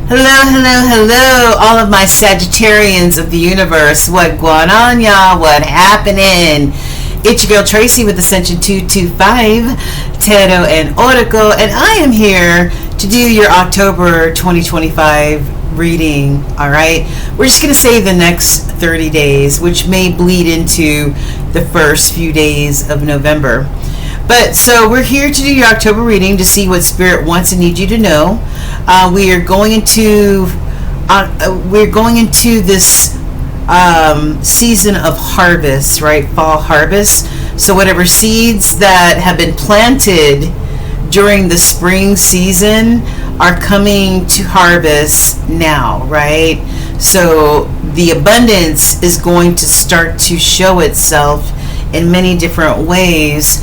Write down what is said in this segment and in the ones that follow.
Hello, hello, hello, all of my Sagittarians of the universe. What going on, y'all? What happening? It's your girl Tracy with Ascension 225, Tarot and Oracle, and I am here to do your October 2025 reading, all right? We're just going to say the next 30 days, which may bleed into the first few days of November. But so we're here to do your October reading to see what Spirit wants and needs you to know. We're going into this season of harvest, right? Fall harvest. So whatever seeds that have been planted during the spring season are coming to harvest now, right? So the abundance is going to start to show itself in many different ways.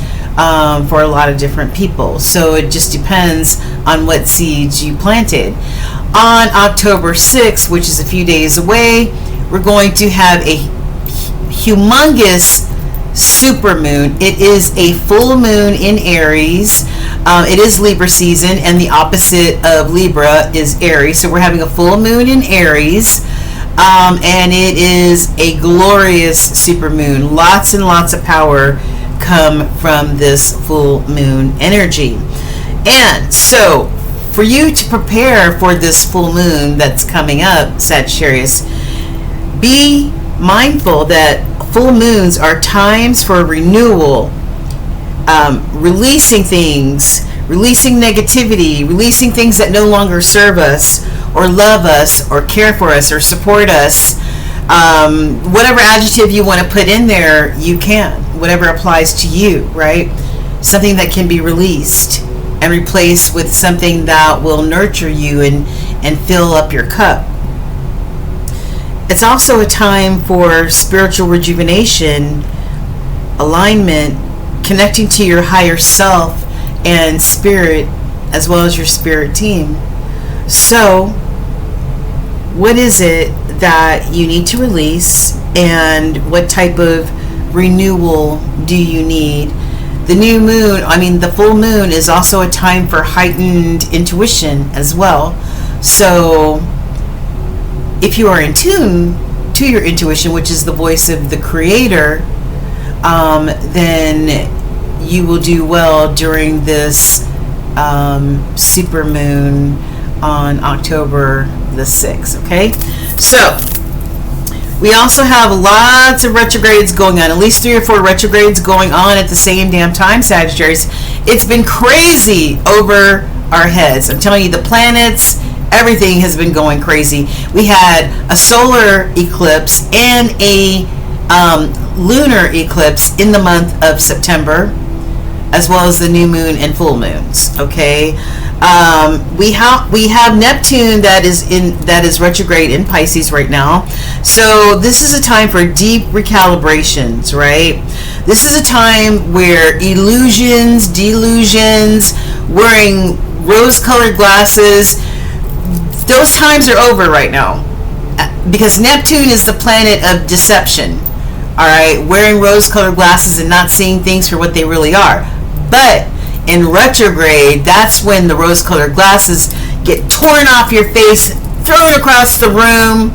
For a lot of different people. So it just depends on what seeds you planted. On October 6th, which is a few days away, we're going to have a humongous supermoon. It is a full moon in Aries. It is Libra season, and the opposite of Libra is Aries. So we're having a full moon in Aries. And it is a glorious supermoon. Lots and lots of power come from this full moon energy. And so for you to prepare for this full moon that's coming up, Sagittarius, be mindful that full moons are times for renewal, releasing things, releasing negativity, releasing things that no longer serve us or love us or care for us or support us. Whatever adjective you want to put in there, you can. Whatever applies to you, right? Something that can be released and replaced with something that will nurture you and fill up your cup. It's also a time for spiritual rejuvenation, alignment, connecting to your higher self and spirit, as well as your spirit team. So, what is it that you need to release, and what type of renewal do you need? The full moon is also a time for heightened intuition as well. So if you are in tune to your intuition, which is the voice of the Creator, then you will do well during this super moon on October the 6th, okay? So we also have lots of retrogrades going on, at least 3 or 4 retrogrades going on at the same damn time, Sagittarius. It's been crazy over our heads. I'm telling you, the planets, everything has been going crazy. We had a solar eclipse and a lunar eclipse in the month of September, as well as the new moon and full moons, okay? We have Neptune that is retrograde in Pisces right now. So this is a time for deep recalibrations, right? This is a time where illusions, delusions, wearing rose-colored glasses, those times are over right now. Because Neptune is the planet of deception, all right? Wearing rose-colored glasses and not seeing things for what they really are. But in retrograde, that's when the rose-colored glasses get torn off your face, thrown across the room,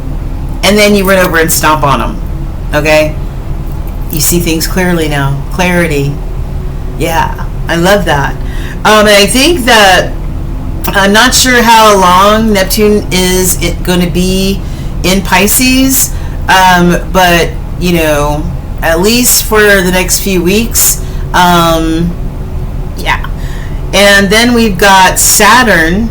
and then you run over and stomp on them, okay? You see things clearly now. Clarity. Yeah, I love that. And I think that, I'm not sure how long Neptune is going to be in Pisces, but, you know, at least for the next few weeks, yeah. And then we've got Saturn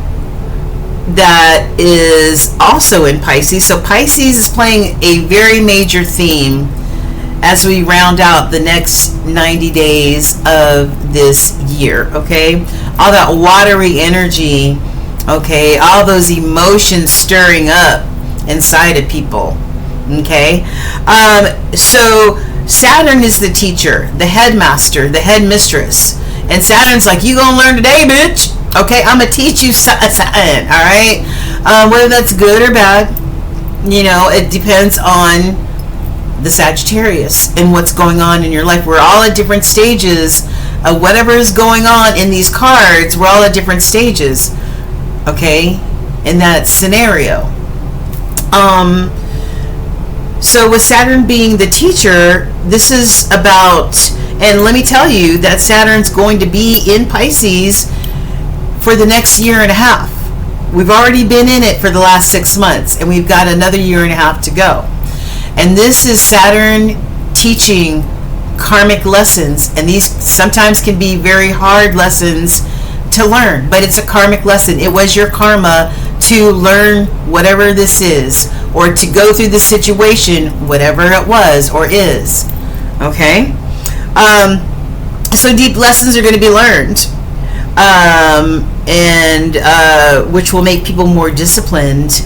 that is also in Pisces. So Pisces is playing a very major theme as we round out the next 90 days of this year, okay? All that watery energy, okay? All those emotions stirring up inside of people, okay? So Saturn is the teacher, the headmaster, the headmistress. And Saturn's like, you gonna learn today, bitch. Okay, I'm gonna teach you something, all right? Whether that's good or bad, you know, it depends on the Sagittarius and what's going on in your life. We're all at different stages of whatever is going on in these cards. We're all at different stages, okay? in that scenario. So with Saturn being the teacher, this is about, and let me tell you that Saturn's going to be in Pisces for the next year and a half. We've already been in it for the last 6 months, and we've got another year and a half to go. And this is Saturn teaching karmic lessons, and these sometimes can be very hard lessons to learn, but it's a karmic lesson. It was your karma to learn whatever this is, or to go through the situation, whatever it was or is. Okay? So deep lessons are going to be learned, and which will make people more disciplined.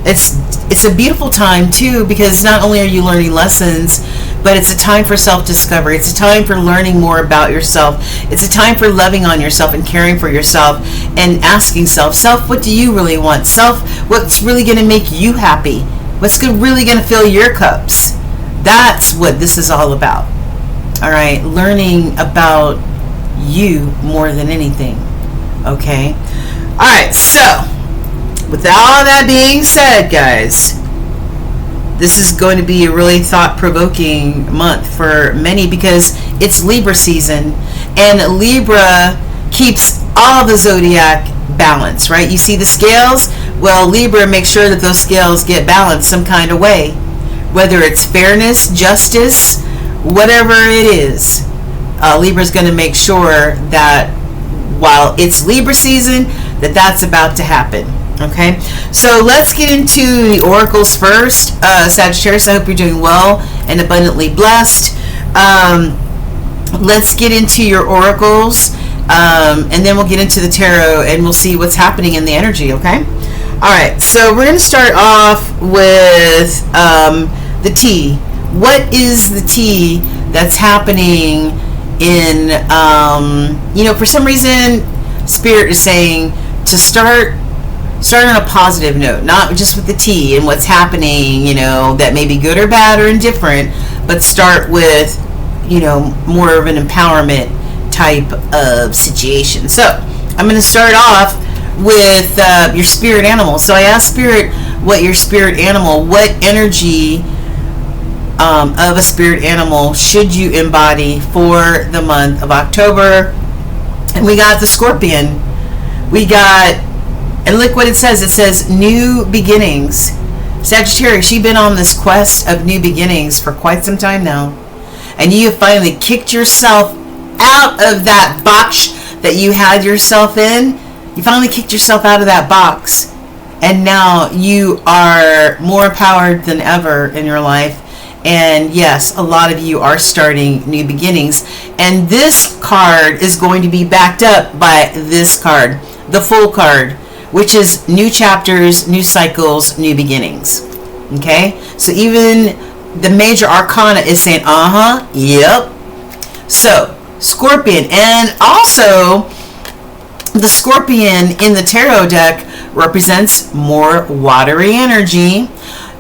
It's a beautiful time too, because not only are you learning lessons, but it's a time for self-discovery. It's a time for learning more about yourself. It's a time for loving on yourself and caring for yourself and asking self, what do you really want? Self, what's really going to make you happy? What's really going to fill your cups? That's what this is all about. All right, learning about you more than anything. Okay? All right, so with all that being said, guys, this is going to be a really thought-provoking month for many, because it's Libra season, and Libra keeps all the zodiac balance, right? You see the scales? Well, Libra makes sure that those scales get balanced some kind of way, whether it's fairness, justice, whatever it is. Libra's going to make sure that while it's Libra season, that's about to happen. Okay, so let's get into the oracles first. Sagittarius, I hope you're doing well and abundantly blessed. Let's get into your oracles, and then we'll get into the tarot, and we'll see what's happening in the energy. Okay, all right, so we're going to start off with the T. What is the T that's happening in, for some reason, Spirit is saying to start on a positive note, not just with the T and what's happening, that may be good or bad or indifferent, but start with, more of an empowerment type of situation. So I'm going to start off with your spirit animal. So I asked Spirit what your spirit animal, what energy of a spirit animal should you embody for the month of October. And we got the Scorpion. And look what it says. It says new beginnings. Sagittarius, you've been on this quest of new beginnings for quite some time now. And you have finally kicked yourself out of that box that you had yourself in. You finally kicked yourself out of that box. And now you are more empowered than ever in your life. And yes, a lot of you are starting new beginnings. And this card is going to be backed up by this card, the Fool card, which is new chapters, new cycles, new beginnings. Okay? So even the major arcana is saying, yep. So, Scorpion. And also, the Scorpion in the tarot deck represents more watery energy.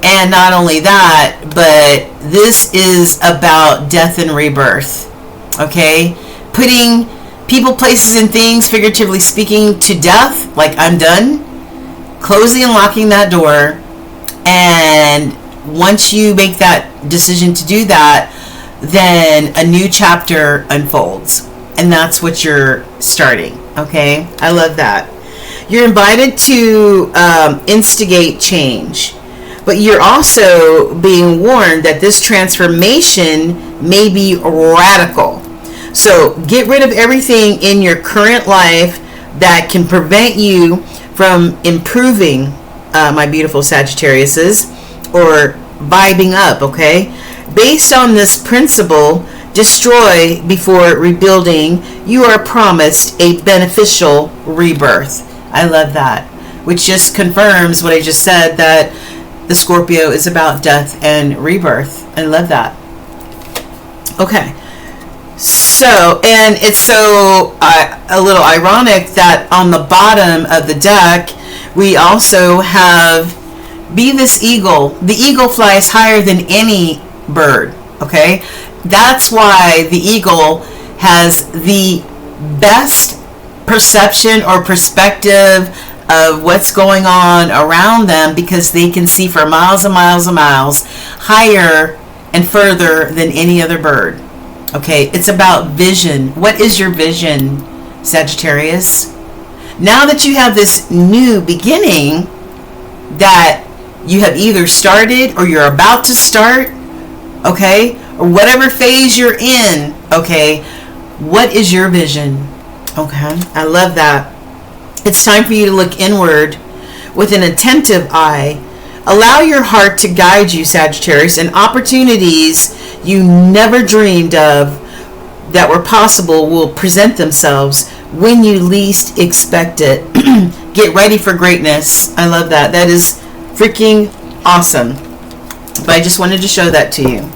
And not only that, but this is about death and rebirth. Okay? Putting people, places, and things, figuratively speaking, to death, like I'm done, closing and locking that door, and once you make that decision to do that, then a new chapter unfolds, and that's what you're starting. Okay, I love that. You're invited to instigate change, but you're also being warned that this transformation may be radical. So get rid of everything in your current life that can prevent you from improving, my beautiful Sagittariuses, or vibing up, okay? Based on this principle, destroy before rebuilding, you are promised a beneficial rebirth. I love that, which just confirms what I just said, that the Scorpio is about death and rebirth. I love that. Okay. So, and it's so a little ironic that on the bottom of the deck, we also have be this eagle. The eagle flies higher than any bird, okay? That's why the eagle has the best perception or perspective of what's going on around them, because they can see for miles and miles and miles higher and further than any other bird. Okay, it's about vision. What is your vision, Sagittarius? Now that you have this new beginning that you have either started or you're about to start, okay, or whatever phase you're in, okay, what is your vision? Okay, I love that. It's time for you to look inward with an attentive eye. Allow your heart to guide you, Sagittarius, and opportunities you never dreamed of that were possible will present themselves when you least expect it. Get ready for greatness. I love that. That is freaking awesome. But I just wanted to show that to you.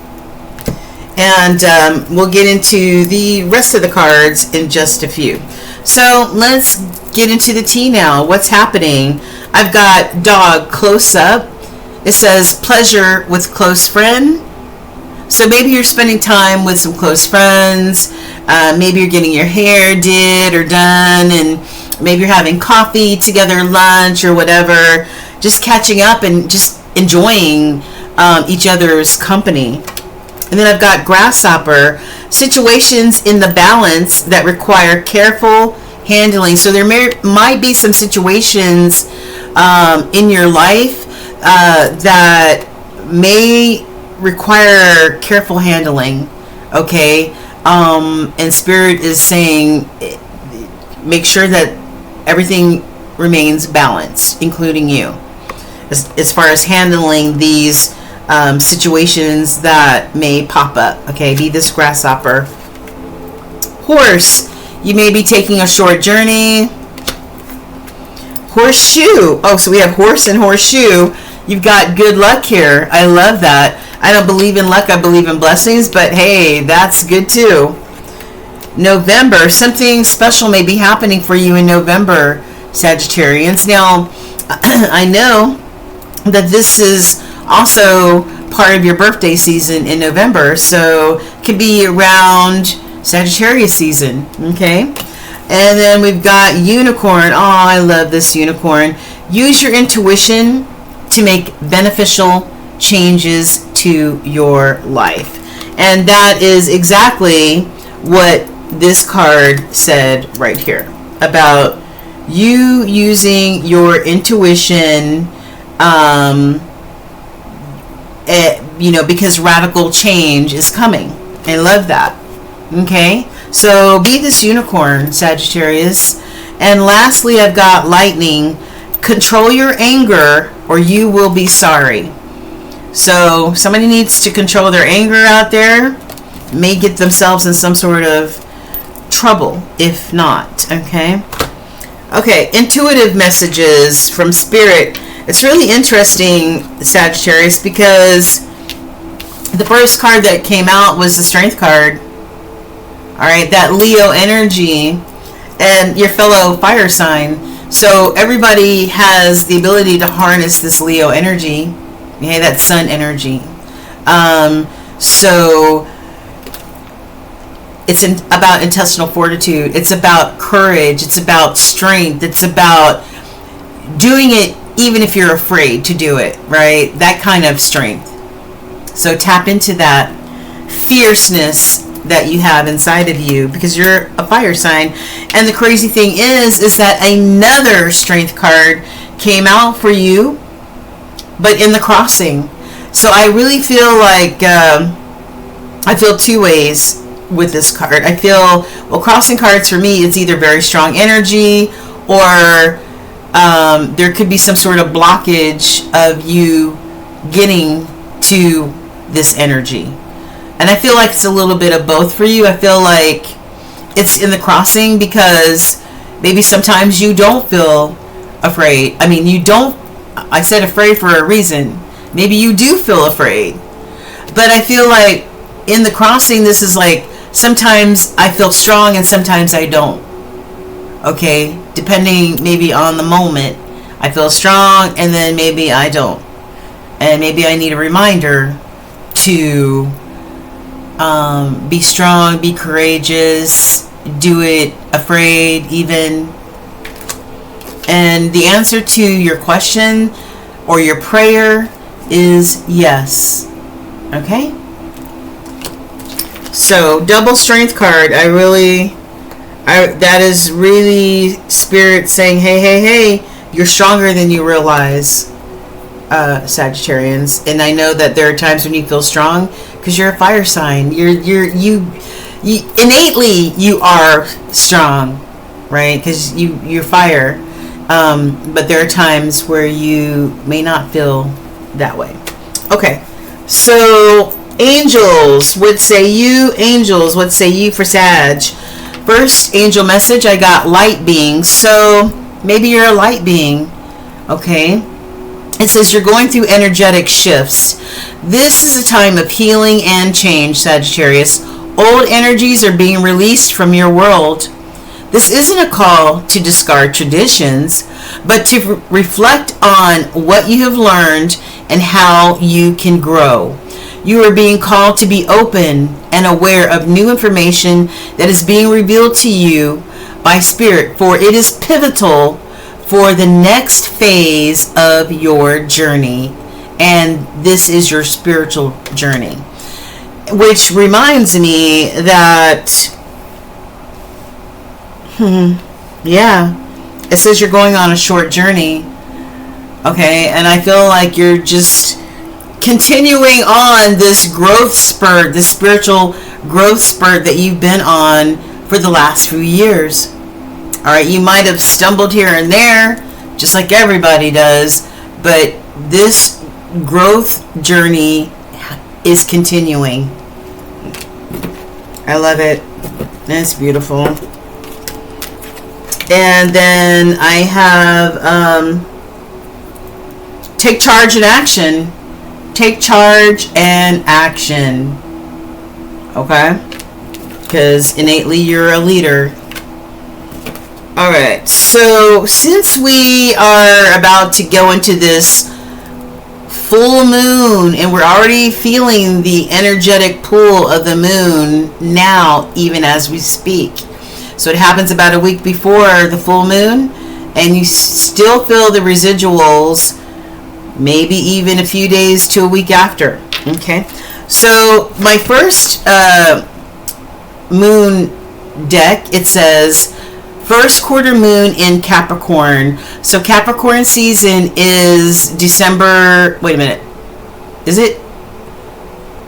And we'll get into the rest of the cards in just a few. So let's get into the tea now. What's happening? I've got dog close up. It says pleasure with close friend. So maybe you're spending time with some close friends. Maybe you're getting your hair did or done, and maybe you're having coffee together, lunch or whatever. Just catching up and just enjoying each other's company. And then I've got grasshopper, situations in the balance that require careful handling. So there might be some situations in your life that may require careful handling, okay? And Spirit is saying make sure that everything remains balanced, including you, as far as handling these situations that may pop up, okay? Be this grasshopper. Horse, you may be taking a short journey. Horseshoe, oh, so we have horse and horseshoe. You've got good luck here. I love that. I don't believe in luck, I believe in blessings, but hey, that's good too. November, something special may be happening for you in November, Sagittarians. Now, I know that this is also part of your birthday season in November, so it could be around Sagittarius season, okay? And then we've got unicorn. Oh, I love this unicorn. Use your intuition to make beneficial changes to your life. And that is exactly what this card said right here about you using your intuition, because radical change is coming. I love that. Okay, so be this unicorn, Sagittarius. And lastly, I've got lightning. Control your anger or you will be sorry. So somebody needs to control their anger out there. May get themselves in some sort of trouble if not. Okay, intuitive messages from Spirit. It's really interesting, Sagittarius, because the first card that came out was the Strength card. All right, that Leo energy and your fellow fire sign. So everybody has the ability to harness this Leo energy. Okay, that sun energy. So it's about intestinal fortitude. It's about courage. It's about strength. It's about doing it even if you're afraid to do it, right? That kind of strength. So tap into that fierceness that you have inside of you because you're a fire sign. And the crazy thing is that another strength card came out for you, but in the crossing. So I really feel like I feel two ways with this card. I feel, well, crossing cards for me, it's either very strong energy or there could be some sort of blockage of you getting to this energy. And I feel like it's a little bit of both for you. I feel like it's in the crossing because maybe sometimes you don't feel afraid. I mean, you don't, I said afraid for a reason. Maybe you do feel afraid. But I feel like in the crossing, this is like, sometimes I feel strong and sometimes I don't. Okay? Depending maybe on the moment. I feel strong and then maybe I don't. And maybe I need a reminder to be strong, be courageous, do it afraid even. And the answer to your question or your prayer is yes. Okay? So, double strength card. That is really Spirit saying, hey, hey, hey, you're stronger than you realize, Sagittarians. And I know that there are times when you feel strong because you're a fire sign. You innately you are strong, right? Because you're fire. But there are times where you may not feel that way. Okay, so angels, what say you? Angels, what say you for Sag? First angel message, I got light beings. So maybe you're a light being. Okay. It says you're going through energetic shifts. This is a time of healing and change, Sagittarius. Old energies are being released from your world. This isn't a call to discard traditions, but to reflect on what you have learned and how you can grow. You are being called to be open and aware of new information that is being revealed to you by Spirit, for it is pivotal for the next phase of your journey. And this is your spiritual journey. Which reminds me that, it says you're going on a short journey. Okay, and I feel like you're just continuing on this growth spurt, this spiritual growth spurt that you've been on for the last few years. All right, you might have stumbled here and there, just like everybody does, but this growth journey is continuing. I love it. It's beautiful. And then I have take charge and action. Take charge and action. Okay? Because innately you're a leader. Alright, so since we are about to go into this full moon and we're already feeling the energetic pull of the moon now, even as we speak. So it happens about a week before the full moon and you still feel the residuals, maybe even a few days to a week after. Okay, so my first moon deck, it says first quarter moon in Capricorn. So Capricorn season is December, wait a minute, is it?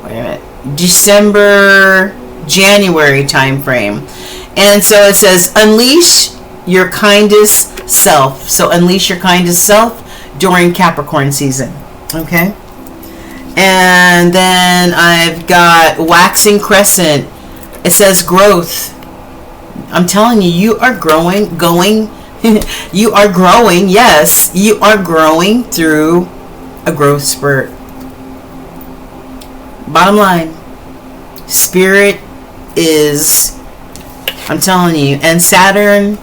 Wait a minute, December, January time frame. And so it says unleash your kindest self. So unleash your kindest self during Capricorn season. Okay. And then I've got waxing crescent. It says growth. I'm telling you, you are growing, you are growing, yes, you are growing through a growth spurt. Bottom line, Spirit is, I'm telling you, and Saturn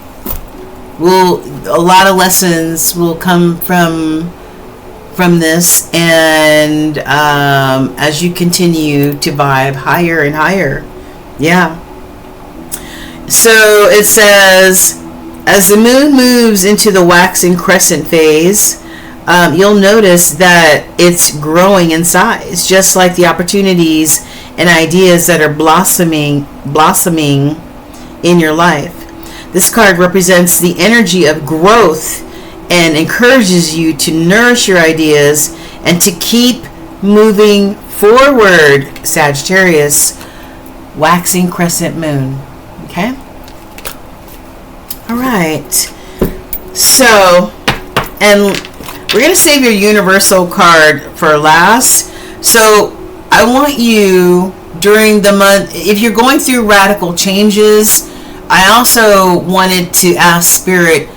will, a lot of lessons will come from this, and as you continue to vibe higher and higher. Yeah. So it says, as the moon moves into the waxing crescent phase, you'll notice that it's growing in size, just like the opportunities and ideas that are blossoming in your life. This card represents the energy of growth and encourages you to nourish your ideas and to keep moving forward, Sagittarius. Waxing crescent moon. Okay? All right. So, and we're going to save your universal card for last. So, I want you during the month, if you're going through radical changes, I also wanted to ask Spirit,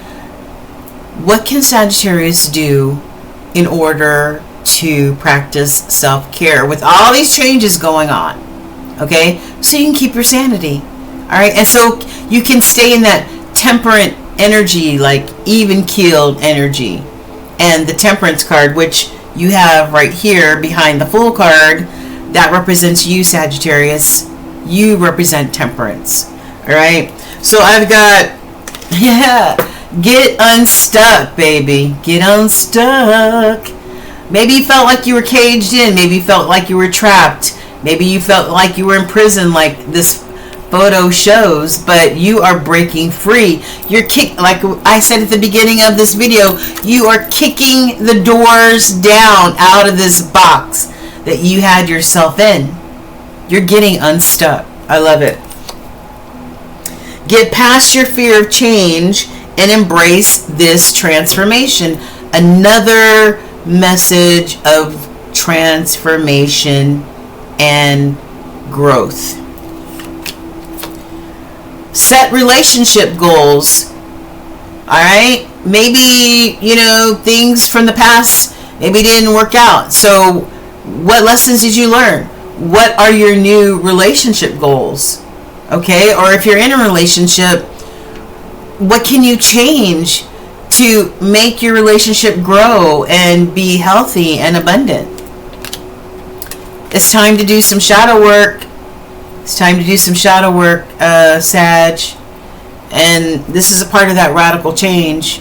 what can Sagittarius do in order to practice self-care with all these changes going on? Okay, so you can keep your sanity. All right, and so you can stay in that temperate energy, like even-keeled energy. And the temperance card, which you have right here behind the Fool card, that represents you, Sagittarius. You represent temperance. All right, so I've got, Get unstuck, baby. Get unstuck. Maybe you felt like you were caged in. Maybe you felt like you were trapped. Maybe you felt like you were in prison, like this photo shows, but you are breaking free. You're like I said at the beginning of this video, you are kicking the doors down out of this box that you had yourself in. You're getting unstuck. I love it. Get past your fear of change and embrace this transformation. Another message of transformation and growth. Set relationship goals. Alright? Maybe, things from the past maybe didn't work out. So, what lessons did you learn? What are your new relationship goals? Okay? Or if you're in a relationship, what can you change to make your relationship grow and be healthy and abundant? It's time to do some shadow work. It's time to do some shadow work, Sag. And this is a part of that radical change.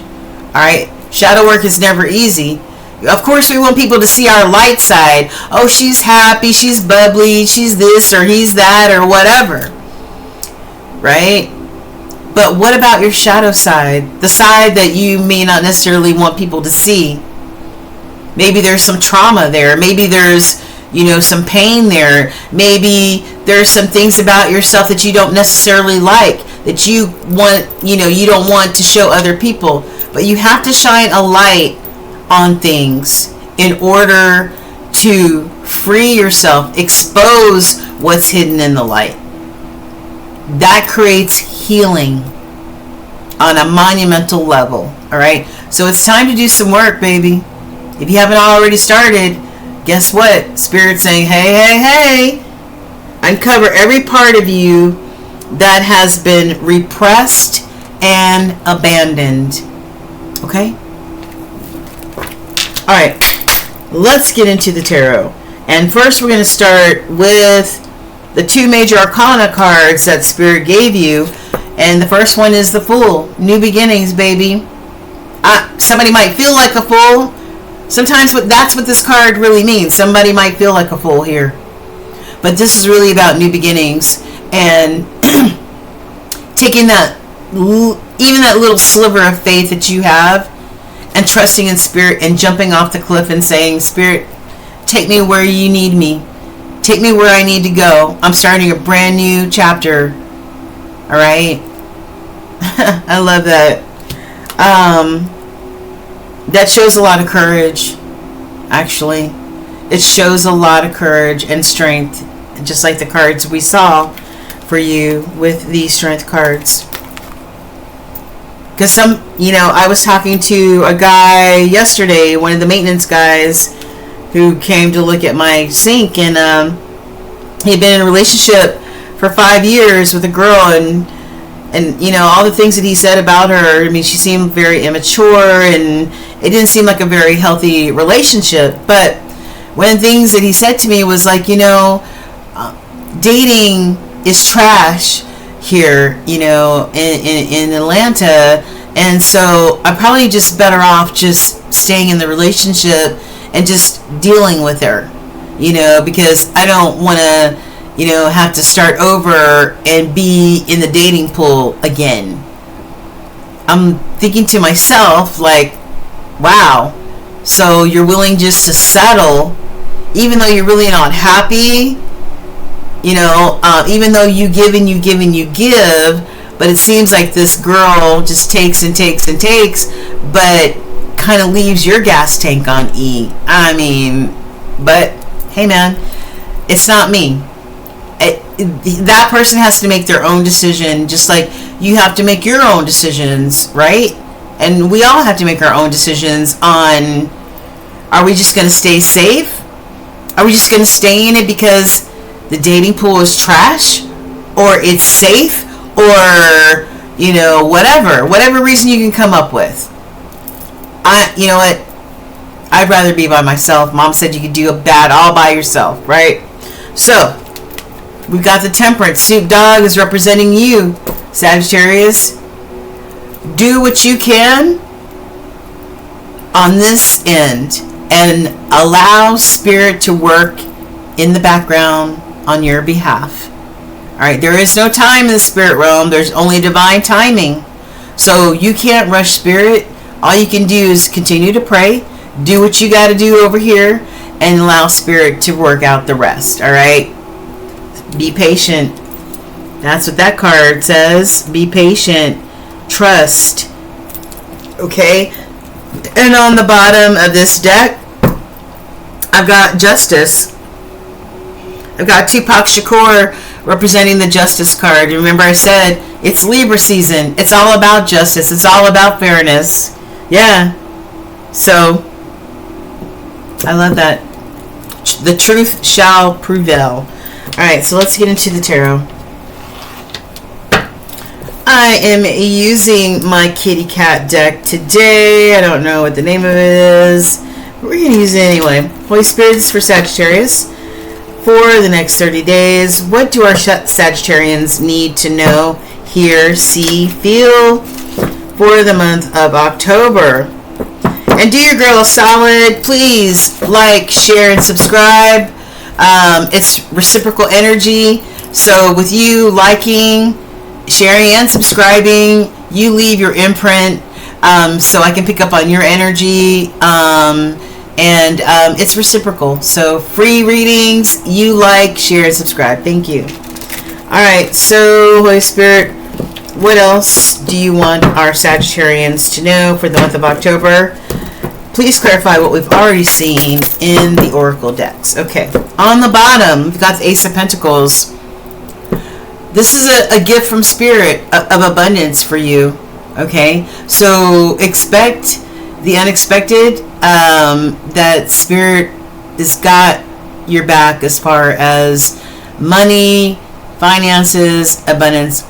Alright? Shadow work is never easy. Of course, we want people to see our light side. Oh, she's happy, she's bubbly, she's this or he's that or whatever. Right? But what about your shadow side? The side that you may not necessarily want people to see. Maybe there's some trauma there. Maybe there's, some pain there. Maybe there's some things about yourself that you don't necessarily like, that you want, you don't want to show other people. But you have to shine a light on things in order to free yourself, expose what's hidden in the light. That creates healing on a monumental level. All right, so it's time to do some work, baby. If you haven't already started, guess what? Spirit's saying, hey, uncover every part of you that has been repressed and abandoned. Okay? All right, let's get into the tarot. And first we're going to start with the two major arcana cards that Spirit gave you. And the first one is the Fool. New beginnings, baby. Somebody might feel like a fool. Sometimes that's what this card really means. Somebody might feel like a fool here. But this is really about new beginnings. And taking that, even that little sliver of faith that you have, and trusting in Spirit and jumping off the cliff and saying, Spirit, take me where you need me. Take me where I need to go. I'm starting a brand new chapter. All right? I love that. That shows a lot of courage, actually. It shows a lot of courage and strength, just like the cards we saw for you with these strength cards. Because I was talking to a guy yesterday, one of the maintenance guys, who came to look at my sink, and he had been in a relationship for 5 years with a girl, and all the things that he said about her. I mean, she seemed very immature, and it didn't seem like a very healthy relationship. But one of the things that he said to me was like, dating is trash here, in Atlanta, and so I'm probably just better off just staying in the relationship and just dealing with her, because I don't want to, have to start over and be in the dating pool again. I'm thinking to myself, like, wow, so you're willing just to settle, even though you're really not happy, even though you give and you give and you give, but it seems like this girl just takes and takes and takes, but kind of leaves your gas tank on E. I mean, but hey man, it's not me. That person has to make their own decision, just like you have to make your own decisions, right? And we all have to make our own decisions on, are we just going to stay safe? Are we just going to stay in it because the dating pool is trash, or it's safe, or whatever reason you can come up with? You know what? I'd rather be by myself. Mom said you could do a bad all by yourself, right? So we've got the Temperance. Snoop Dogg is representing you, Sagittarius. do what you can on this end and allow Spirit to work in the background on your behalf. All right, there is no time in the spirit realm. There's only divine timing. So you can't rush Spirit. All you can do is continue to pray, do what you got to do over here, and allow Spirit to work out the rest. All right, be patient. That's what that card says. Be patient. Trust. Okay, and on the bottom of this deck, I've got Justice. I've got Tupac Shakur representing the Justice card. Remember I said it's Libra season. It's all about justice. It's all about fairness. Yeah. So, I love that. The truth shall prevail. Alright, so let's get into the tarot. I am using my kitty cat deck today. I don't know what the name of it is. We're going to use it anyway. Holy Spirit is for Sagittarius. For the next 30 days, what do our Sagittarians need to know, hear, see, feel for the month of October? And do your girl a solid. Please like, share, and subscribe. It's reciprocal energy. So with you liking, sharing, and subscribing, you leave your imprint so I can pick up on your energy. And it's reciprocal. So free readings, you like, share, and subscribe. Thank you. Alright, so Holy Spirit, what else do you want our Sagittarians to know for the month of October? Please clarify what we've already seen in the Oracle decks. Okay, on the bottom, we've got the Ace of Pentacles. This is a gift from Spirit of abundance for you. Okay, so expect the unexpected. That Spirit has got your back as far as money, finances, abundance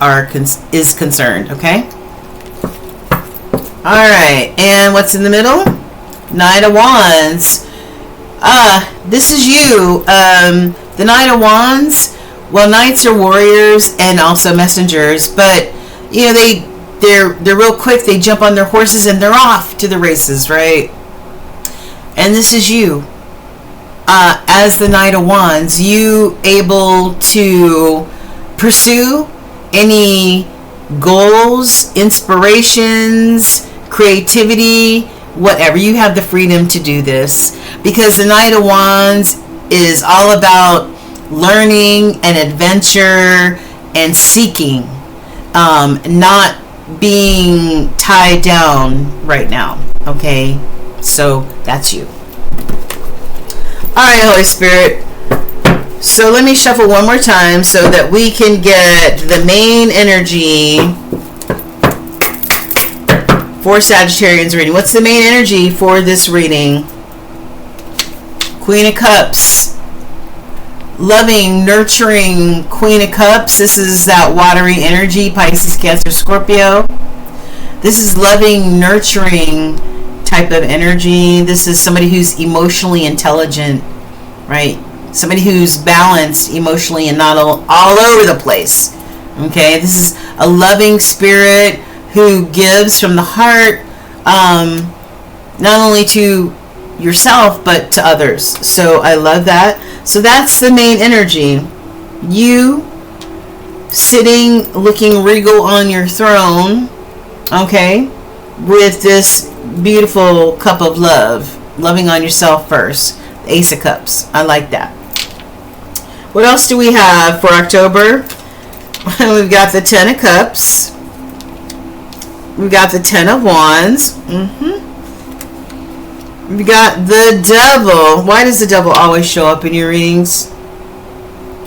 is concerned. Okay. All right, and what's in the middle? Knight of Wands. This is you. The Knight of Wands. Well, knights are warriors and also messengers, but you know they're real quick. They jump on their horses and they're off to the races, right? And this is you. As the Knight of Wands, you able to pursue any goals, inspirations, creativity, whatever. You have the freedom to do this because the Knight of Wands is all about learning and adventure and seeking, not being tied down right now. Okay, so that's you. All right, Holy Spirit. So let me shuffle one more time so that we can get the main energy for Sagittarians reading. What's the main energy for this reading? Queen of Cups. Loving, nurturing Queen of Cups. This is that watery energy, Pisces, Cancer, Scorpio. This is loving, nurturing type of energy. This is somebody who's emotionally intelligent, right? Somebody who's balanced emotionally and not all over the place. Okay, this is a loving spirit who gives from the heart, not only to yourself but to others. So I love that. So that's the main energy. You sitting looking regal on your throne, okay, with this beautiful cup of love, loving on yourself first. The Ace of Cups. I like that. What else do we have for October? We've got the Ten of Cups. We've got the Ten of Wands. We've got the Devil. Why does the Devil always show up in your readings?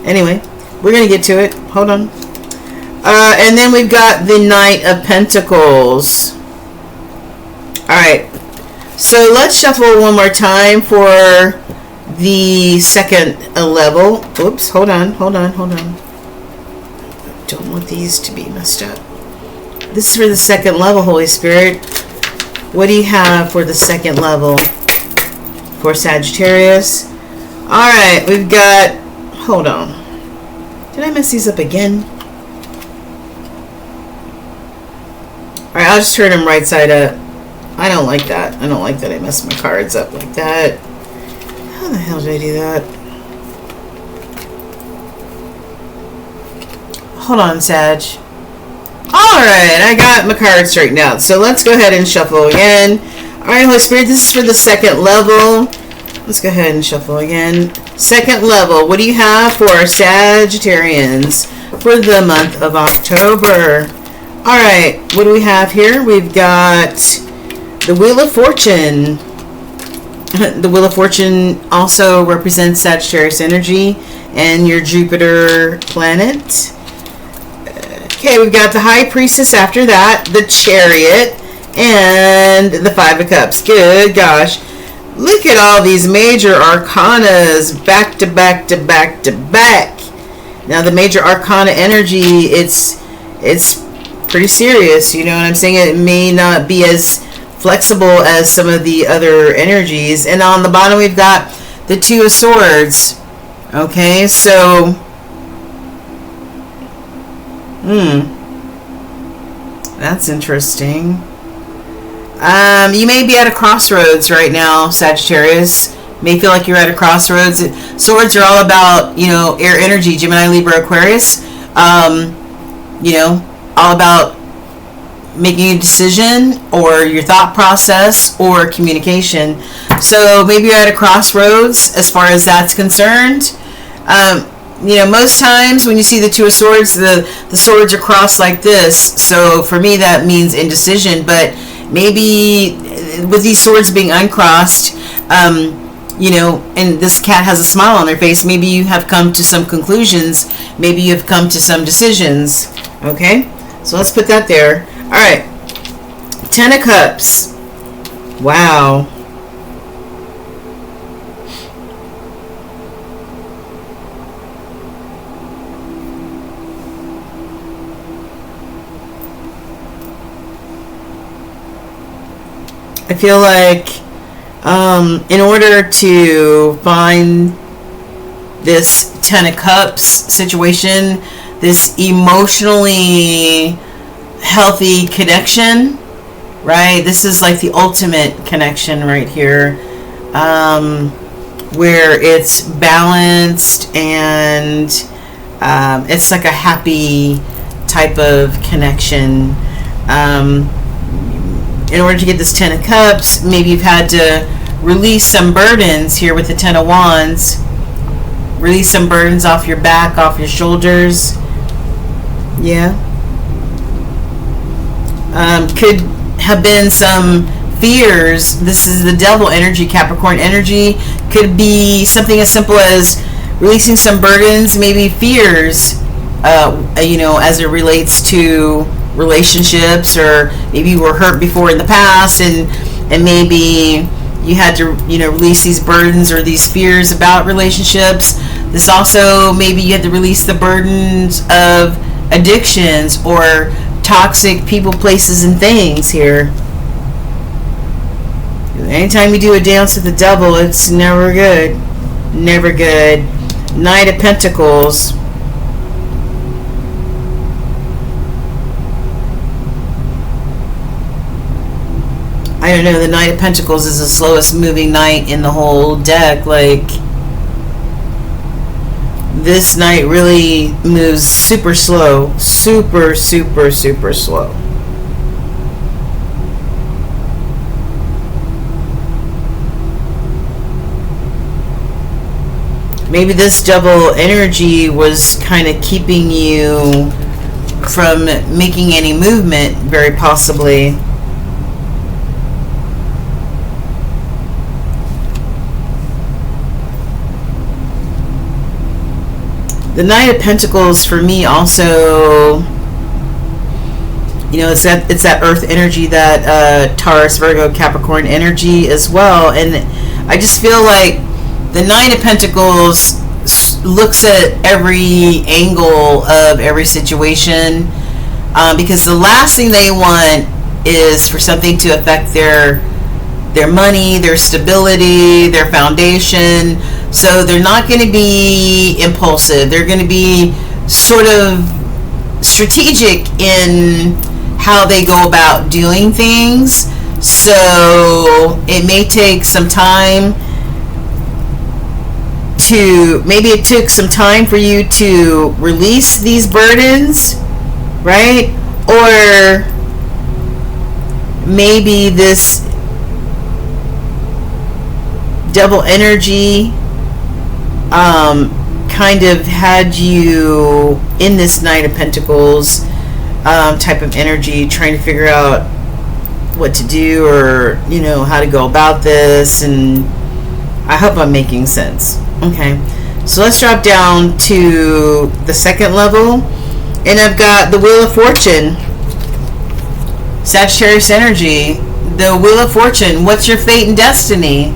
Anyway, we're going to get to it. Hold on. And then we've got the Knight of Pentacles. Alright. So let's shuffle one more time for the second level. Oops, hold on. Don't want these to be messed up. This is for the second level, Holy Spirit. What do you have for the second level for Sagittarius? Alright, we've got... Hold on. Did I mess these up again? Alright, I'll just turn them right side up. I don't like that. I don't like that I mess my cards up like that. How the hell did I do that? Hold on, Sag. Alright, I got my cards straightened out. So let's go ahead and shuffle again. Alright, Holy Spirit, this is for the second level. Let's go ahead and shuffle again. Second level, what do you have for Sagittarians for the month of October? Alright, what do we have here? We've got the Wheel of Fortune. The Wheel of Fortune also represents Sagittarius energy and your Jupiter planet. Okay, we've got the High Priestess after that, the Chariot, and the Five of Cups. Good gosh. Look at all these major arcanas back to back to back to back. Now the major arcana energy, it's pretty serious. You know what I'm saying? It may not be as flexible as some of the other energies. And on the bottom we've got the Two of Swords. Okay, so that's interesting. You may be at a crossroads right now, Sagittarius. You may feel like you're at a crossroads. Swords are all about, you know, air energy, Gemini, Libra, Aquarius. You know, all about making a decision or your thought process or communication. So maybe you're at a crossroads as far as that's concerned. You know, most times when you see the Two of Swords, the swords are crossed like this. So for me, that means indecision. But maybe with these swords being uncrossed, you know, and this cat has a smile on their face, maybe you have come to some conclusions. Maybe you've come to some decisions. Okay, so let's put that there. All right, Ten of Cups. Wow. I feel like in order to find this Ten of Cups situation, this emotionally healthy connection, right? This is like the ultimate connection right here, where it's balanced and it's like a happy type of connection. In order to get this Ten of Cups, maybe you've had to release some burdens here with the Ten of Wands. Release some burdens off your back, off your shoulders. Yeah. Could have been some fears. This is the Devil energy, Capricorn energy. Could be something as simple as releasing some burdens, maybe fears, you know, as it relates to relationships, or maybe you were hurt before in the past, and maybe you had to, you know, release these burdens or these fears about relationships. This also, maybe you had to release the burdens of addictions or toxic people, places, and things here. Anytime you do a dance with the devil, it's never good. Never good. Knight of Pentacles. I don't know, the Knight of Pentacles is the slowest moving knight in the whole deck. Like, this knight really moves super slow. Super, super, super slow. Maybe this double energy was kind of keeping you from making any movement, very possibly. The Knight of Pentacles for me also, you know, it's that Earth energy, that Taurus, Virgo, Capricorn energy as well. And I just feel like the Knight of Pentacles looks at every angle of every situation, because the last thing they want is for something to affect their money, their stability, their foundation. So they're not going to be impulsive. They're going to be sort of strategic in how they go about doing things. So it may take some time maybe it took some time for you to release these burdens, right? Or maybe this double energy kind of had you in this Knight of Pentacles type of energy, trying to figure out what to do, or how to go about this. And I hope I'm making sense. Okay, so let's drop down to the second level, and I've got the Wheel of Fortune, Sagittarius energy. The Wheel of Fortune, what's your fate and destiny?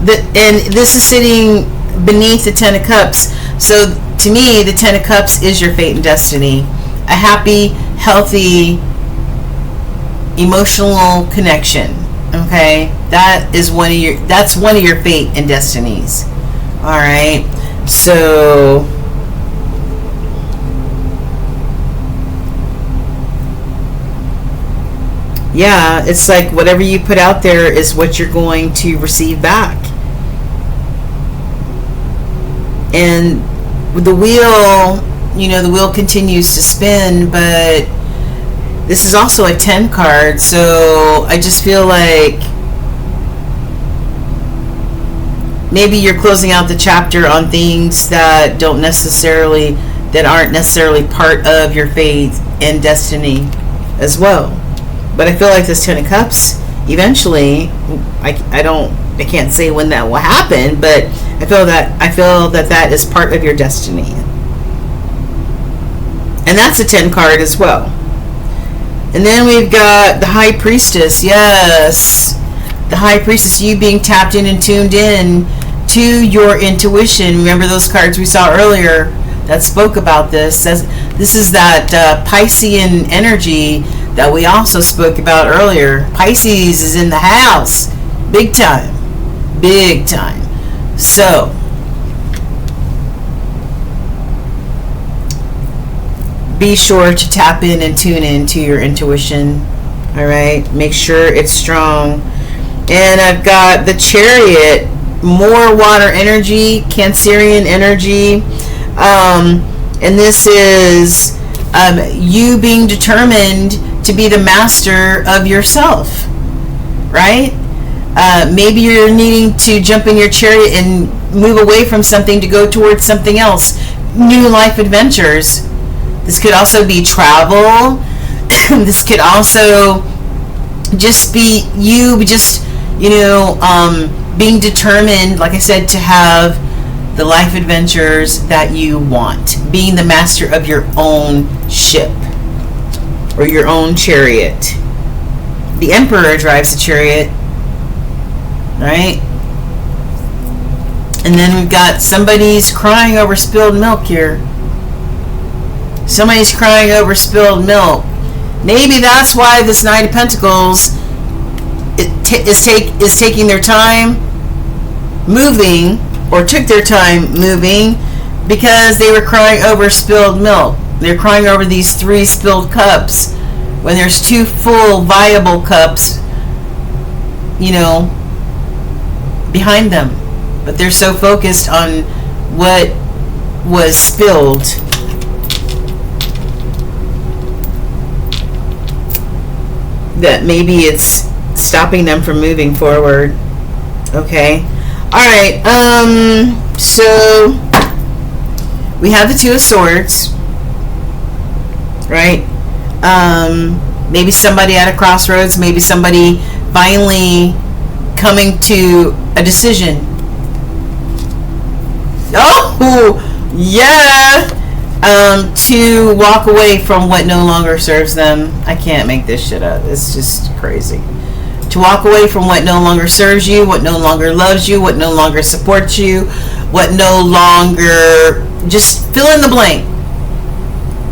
And this is sitting beneath the Ten of Cups. So to me, the Ten of Cups is your fate and destiny. A happy, healthy, emotional connection. Okay, that's one of your fate and destinies. All right, so yeah, it's like whatever you put out there is what you're going to receive back. And with the wheel, the wheel continues to spin, but this is also a 10 card, so I just feel like maybe you're closing out the chapter on things that aren't necessarily part of your fate and destiny as well. But I feel like this Ten of Cups, eventually, I can't say when that will happen, but I feel that is part of your destiny. And that's a 10 card as well. And then we've got the High Priestess. Yes, the High Priestess, you being tapped in and tuned in to your intuition. Remember those cards we saw earlier that spoke about this? This is that Piscean energy that we also spoke about earlier. Pisces is in the house. Big time. Big time. So, be sure to tap in and tune in to your intuition. All right? Make sure it's strong. And I've got the Chariot, more water energy, Cancerian energy. And this is you being determined to be the master of yourself, right? Maybe you're needing to jump in your chariot and move away from something to go towards something else. New life adventures. This could also be travel. This could also just be you being determined, like I said, to have the life adventures that you want. Being the master of your own ship or your own chariot. The Emperor drives the chariot, right? And then we've got somebody's crying over spilled milk here. Somebody's crying over spilled milk. Maybe that's why this Knight of Pentacles is taking their time moving, or took their time moving, because they were crying over spilled milk. They're crying over these 3 spilled cups when there's 2 full viable cups, behind them. But they're so focused on what was spilled that maybe it's stopping them from moving forward. Okay. All right. So we have the Two of Swords, right? Maybe somebody at a crossroads. Maybe somebody finally coming to a decision. Oh, yeah. To walk away from what no longer serves them. I can't make this shit up. It's just crazy. To walk away from what no longer serves you, what no longer loves you, what no longer supports you, what no longer, just fill in the blank.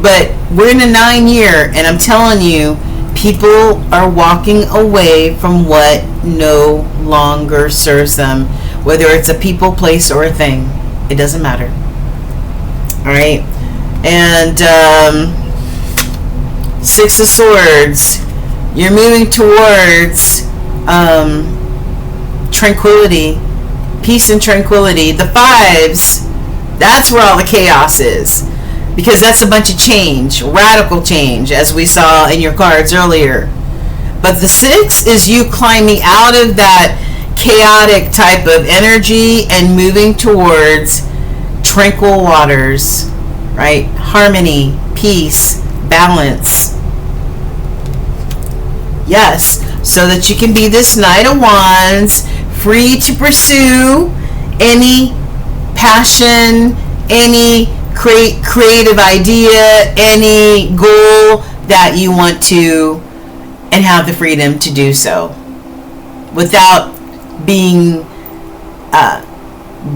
But we're in a 9-year, and I'm telling you, people are walking away from what no longer serves them, whether it's a people, place, or a thing. It doesn't matter. All right. And Six of Swords. You're moving towards tranquility, peace and tranquility. The fives, that's where all the chaos is, because that's a bunch of change, radical change, as we saw in your cards earlier. But the six is you climbing out of that chaotic type of energy and moving towards tranquil waters, right? Harmony, peace, balance. Yes, so that you can be this Knight of Wands, free to pursue any passion, any creative idea, any goal that you want to, and have the freedom to do so without being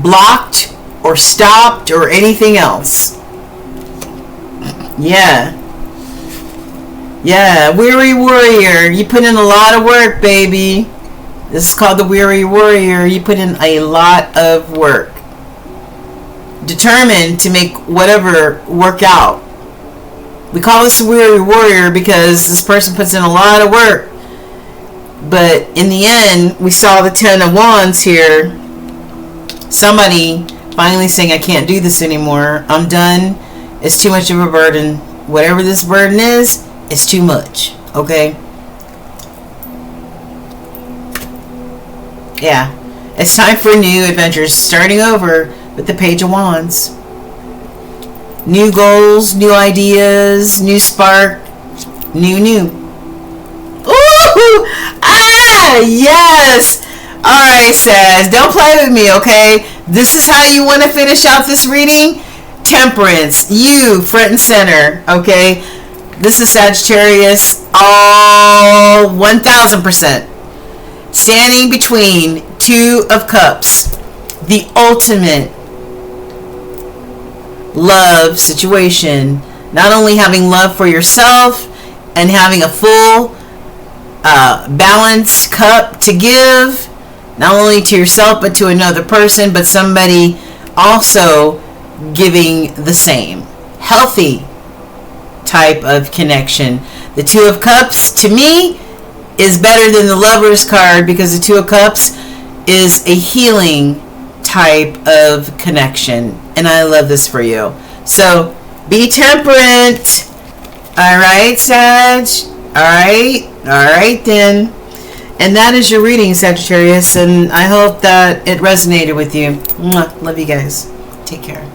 blocked or stopped or anything else. Yeah. Yeah, Weary Warrior. You put in a lot of work, baby. This is called the Weary Warrior. You put in a lot of work. Determined to make whatever work out. We call this a Weary Warrior because this person puts in a lot of work. But in the end, we saw the Ten of Wands here. Somebody finally saying, I can't do this anymore. I'm done. It's too much of a burden. Whatever this burden is, it's too much. Okay? Yeah. It's time for new adventures. Starting over with the Page of Wands. New goals, new ideas, new spark, new. Ooh! Ah! Yes! Alright, Sag. Don't play with me, okay? This is how you want to finish out this reading. Temperance. You, front and center, okay? This is Sagittarius, all 1000%. Standing between Two of Cups. The ultimate love situation. Not only having love for yourself and having a full balanced cup to give, not only to yourself but to another person, but somebody also giving the same. Healthy type of connection. The Two of Cups, to me, is better than the Lover's card, because the Two of Cups is a healing type of connection, and I love this for you. So be temperate. All right, Sag. All right then. And that is your reading, Sagittarius, and I hope that it resonated with you. Mwah. Love you guys. Take care.